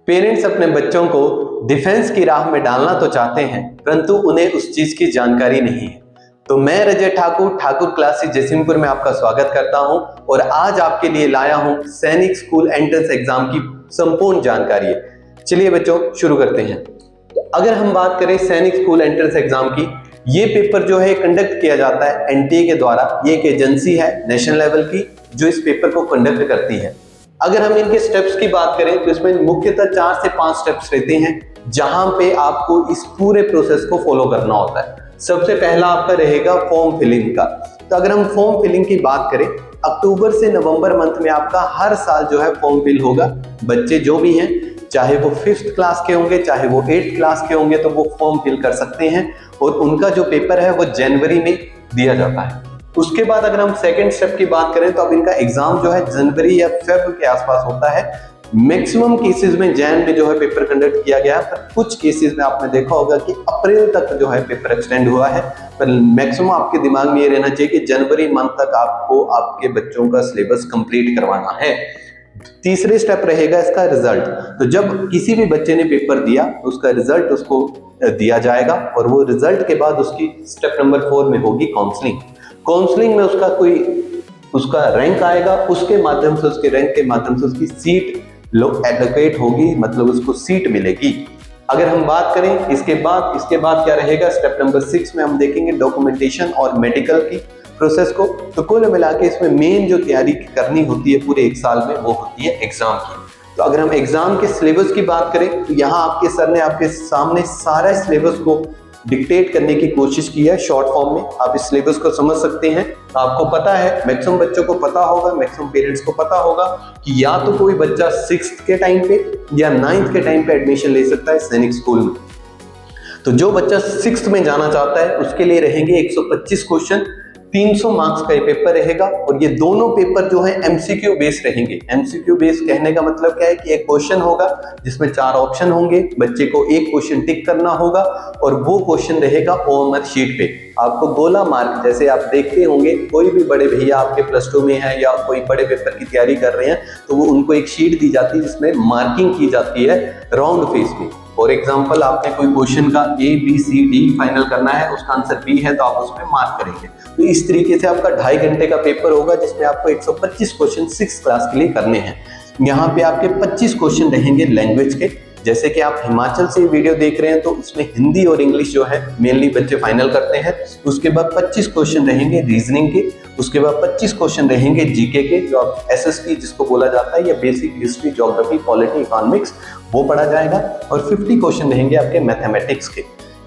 Parents अपने बच्चों को डिफेंस की राह में डालना तो चाहते हैं, परंतु उन्हें उस चीज की जानकारी नहीं है। तो मैं रजय ठाकुर क्लासेस जयसिंहपुर में आपका स्वागत करता हूं और आज आपके लिए लाया हूं सैनिक स्कूल एंट्रेंस एग्जाम की संपूर्ण जानकारी। चलिए बच्चों शुरू करते हैं। तो अगर हम बात करें सैनिक स्कूल एंट्रेंस एग्जाम की, ये पेपर जो है कंडक्ट किया जाता है एनटीए के द्वारा। ये एक एजेंसी है नेशनल लेवल की जो इस पेपर को कंडक्ट करती है। अगर हम इनके स्टेप्स की बात करें तो इसमें मुख्यतः 4 से 5 स्टेप्स रहते हैं जहां पे आपको इस पूरे प्रोसेस को फॉलो करना होता है। सबसे पहला आपका रहेगा फॉर्म फिलिंग का। तो अगर हम फॉर्म फिलिंग की बात करें, अक्टूबर से नवंबर मंथ में आपका हर साल जो है फॉर्म फिल होगा। बच्चे जो भी हैं, चाहे वो 5th क्लास के होंगे चाहे वो 8th क्लास के होंगे, तो वो फॉर्म फिल कर सकते हैं और उनका जो पेपर है वो जनवरी में दिया जाता है। उसके बाद अगर हम सेकंड स्टेप की बात करें तो अब इनका एग्जाम जो है जनवरी या फेब के आसपास होता है। मैक्सिमम केसेस में जैन में जो है पेपर कंडक्ट किया गया है, पर कुछ केसेस में आपने देखा होगा कि अप्रैल तक जो है पेपर एक्सटेंड हुआ है। पर मैक्सिमम आपके दिमाग में ये रहना चाहिए कि जनवरी मंथ तक आपको आपके बच्चों का सिलेबस कंप्लीट करवाना है। तीसरे स्टेप रहेगा इसका रिजल्ट। तो जब किसी भी बच्चे ने पेपर दिया तो उसका रिजल्ट उसको दिया जाएगा और वो रिजल्ट के बाद उसकी स्टेप नंबर 4 में होगी काउंसलिंग। काउंसलिंग में उसका रैंक आएगा, उसके माध्यम से उसके रैंक के माध्यम से उसकी सीट एलोकेट होगी, मतलब उसको सीट मिलेगी। अगर हम बात करें इसके बाद क्या रहेगा, स्टेप नंबर 6 में हम देखेंगे डॉक्यूमेंटेशन और मेडिकल की प्रोसेस को। तो कुल मिला के इसमें मेन जो तैयारी करनी होती है पूरे 1 साल में वो होती है एग्जाम की। तो अगर हम एग्जाम के सिलेबस की बात करें तो यहाँ आपके सर ने आपके सामने सारा सिलेबस को डिक्टेट करने की कोशिश की है शॉर्ट फॉर्म में। आप इस सिलेबस को समझ सकते हैं। आपको पता है, मैक्सिमम बच्चों को पता होगा, मैक्सिमम पेरेंट्स को पता होगा कि या तो कोई बच्चा 6th के टाइम पे या 9th के टाइम पे एडमिशन ले सकता है सैनिक स्कूल में। तो जो बच्चा 6th में जाना चाहता है उसके लिए रहेंगे 125 क्वेश्चन, 300 मार्क्स का ये पेपर रहेगा। और ये दोनों पेपर जो है एमसीक्यू बेस्ड रहेंगे। एमसीक्यू बेस्ड कहने का मतलब क्या है कि एक क्वेश्चन होगा जिसमें 4 ऑप्शन होंगे, बच्चे को एक क्वेश्चन टिक करना होगा और वो क्वेश्चन रहेगा ओएमआर शीट पे। आपको गोला मार्क, जैसे आप देखते होंगे कोई भी बड़े भैया आपके +2 में है या कोई बड़े पेपर की तैयारी कर रहे हैं तो वो उनको एक शीट दी जाती है जिसमें मार्किंग की जाती है राउंड फेस में। फॉर एग्जाम्पल आपने कोई क्वेश्चन का ABCD फाइनल करना है, उसका आंसर B है तो आप उसमें मार्क करेंगे। तो इस तरीके से आपका 2.5 घंटे का पेपर होगा जिसमें आपको 125 क्वेश्चन 6th क्लास के लिए करने हैं। यहाँ पे आपके 25 क्वेश्चन रहेंगे लैंग्वेज के। जैसे कि आप हिमाचल से वीडियो देख रहे हैं तो इसमें हिंदी और इंग्लिश जो है मेनली बच्चे फाइनल करते हैं। उसके बाद 25 क्वेश्चन रहेंगे रीजनिंग के। उसके बाद 25 क्वेश्चन रहेंगे जीके के, जो आप SST जिसको बोला जाता है, या basic history, geography, polity, economics, वो पढ़ा जाएगा। और 50 क्वेश्चन रहेंगे आपके मैथमेटिक्स के।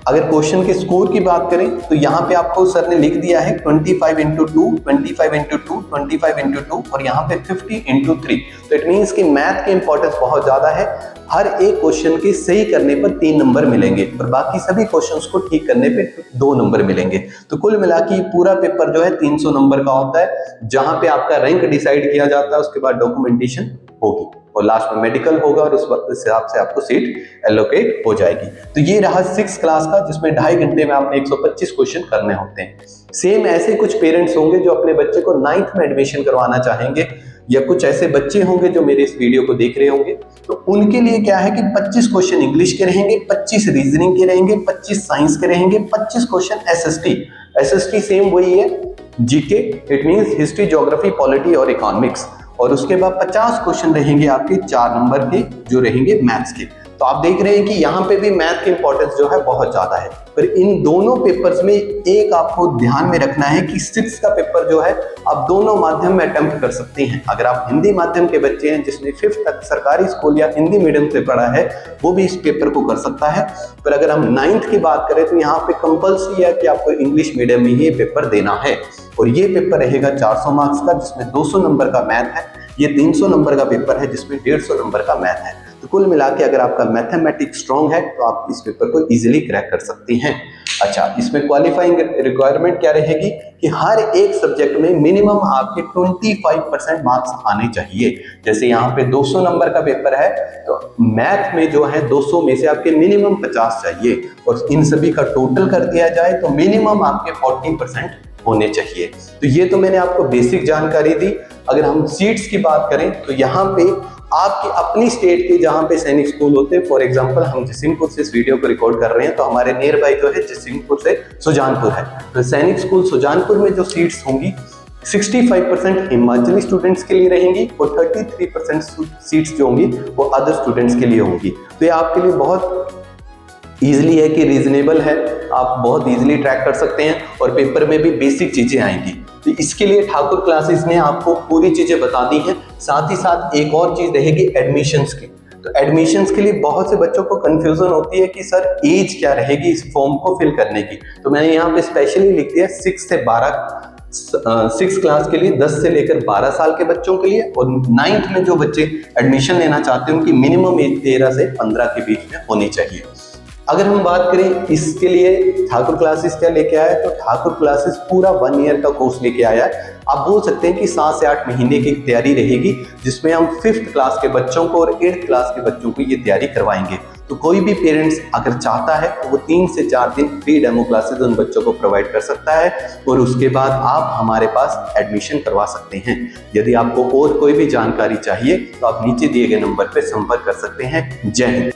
अगर क्वेश्चन के स्कोर की बात करें तो यहाँ पे आपको सर ने लिख दिया है 25x2, 25x2, 25x2 और यहाँ पे 50x3। तो इट मीन्स कि मैथ के इंपॉर्टेंस बहुत ज्यादा है। हर एक क्वेश्चन के सही करने पर 3 नंबर मिलेंगे और बाकी सभी क्वेश्चंस को ठीक करने पे 2 नंबर मिलेंगे। तो कुल मिला के पूरा पेपर जो है 300 नंबर का होता है, जहां पे आपका रैंक डिसाइड किया जाता है। उसके बाद डॉक्यूमेंटेशन होगी और लास्ट में मेडिकल होगा और उस हिसाब से आपको सीट एलोकेट हो जाएगी। तो ये रहा 6th क्लास का, जिसमें 2.5 घंटे में आपने 125 क्वेश्चन करने होते हैं। सेम ऐसे कुछ पेरेंट्स होंगे जो अपने बच्चे को 9th में एडमिशन करवाना चाहेंगे, या कुछ ऐसे बच्चे होंगे जो मेरे इस वीडियो को देख रहे होंगे। तो उनके लिए क्या है कि 25 क्वेश्चन इंग्लिश के रहेंगे, 25 रीजनिंग के रहेंगे, 25 साइंस के रहेंगे, 25 क्वेश्चन SST सेम वही है GK, it means history, geography, polity और इकोनॉमिक्स। और उसके बाद 50 क्वेश्चन रहेंगे आपके 4 नंबर के जो रहेंगे मैथ्स के। तो आप देख रहे हैं कि यहाँ पे भी मैथ की इंपॉर्टेंस जो है बहुत ज्यादा है। पर इन दोनों पेपर्स में एक आपको ध्यान में रखना है कि 6th का पेपर जो है आप दोनों माध्यम में अटेम्प्ट कर सकते हैं। अगर आप हिंदी माध्यम के बच्चे हैं जिसने 5th तक सरकारी स्कूल या हिंदी मीडियम से पढ़ा है, वो भी इस पेपर को कर सकता है। पर अगर हम 9th की बात करें तो यहाँ पे कंपल्सरी है कि आपको इंग्लिश मीडियम में ही पेपर देना है। और ये पेपर रहेगा 400 मार्क्स का, जिसमें 200 नंबर का मैथ है। ये 300 नंबर का पेपर है जिसमें 150 नंबर का मैथ है। तो कुल मिला के अगर आपका मैथमेटिक्स स्ट्रांग है तो आप इस पेपर को इजीली क्रैक कर सकते हैं। अच्छा, इसमें क्वालिफाइंग रिक्वायरमेंट क्या रहेगी कि हर एक सब्जेक्ट में मिनिमम आपके 25% मार्क्स आने चाहिए। जैसे यहाँ पे 200 नंबर का पेपर है तो मैथ में जो है 200 में से आपके मिनिमम 50 चाहिए, और इन सभी का टोटल कर दिया जाए तो मिनिमम आपके 40% होने चाहिए। तो ये तो मैंने आपको बेसिक जानकारी दी। अगर हम सीट्स की बात करें तो यहाँ पे आपकी अपनी स्टेट के जहाँ पे सैनिक स्कूल होते हैं, फॉर एग्जांपल हम जसीमपुर से इस वीडियो को रिकॉर्ड कर रहे हैं, तो हमारे नियर बाई जो है जसीमपुर से सुजानपुर है। तो सैनिक स्कूल सुजानपुर में जो सीट्स होंगी 65% हिमाचली स्टूडेंट्स के लिए रहेंगी और 33% सीट्स जो होंगी वो अदर स्टूडेंट्स के लिए होंगी। तो ये आपके लिए बहुत ईजिली है कि रीजनेबल है, आप बहुत ईजिली ट्रैक कर सकते हैं और पेपर में भी बेसिक चीजें आएंगी। तो इसके लिए ठाकुर क्लासेस ने आपको पूरी चीजें बता दी हैं। साथ ही साथ एक और चीज रहेगी एडमिशंस की। तो एडमिशंस के लिए बहुत से बच्चों को कंफ्यूजन होती है कि सर एज क्या रहेगी इस फॉर्म को फिल करने की। तो मैंने यहाँ पे स्पेशली लिख दिया 6 क्लास के लिए 10 से लेकर 12 साल के बच्चों के लिए, और 9th में जो बच्चे एडमिशन लेना चाहते हैं उनकी मिनिमम एज 13 से 15 के बीच में होनी चाहिए। अगर हम बात करें इसके लिए ठाकुर क्लासेस क्या लेके आया, तो ठाकुर क्लासेस पूरा 1 ईयर का कोर्स लेके आया है। आप बोल सकते हैं कि 7 से 8 महीने की तैयारी रहेगी, जिसमें हम 5th क्लास के बच्चों को और 8th क्लास के बच्चों को ये तैयारी करवाएंगे। तो कोई भी पेरेंट्स अगर चाहता है तो वो 3 से 4 दिन फ्री डेमो क्लासेस उन बच्चों को प्रोवाइड कर सकता है और उसके बाद आप हमारे पास एडमिशन करवा सकते हैं। यदि आपको और कोई भी जानकारी चाहिए तो आप नीचे दिए गए नंबर पर संपर्क कर सकते हैं। जय हिंद।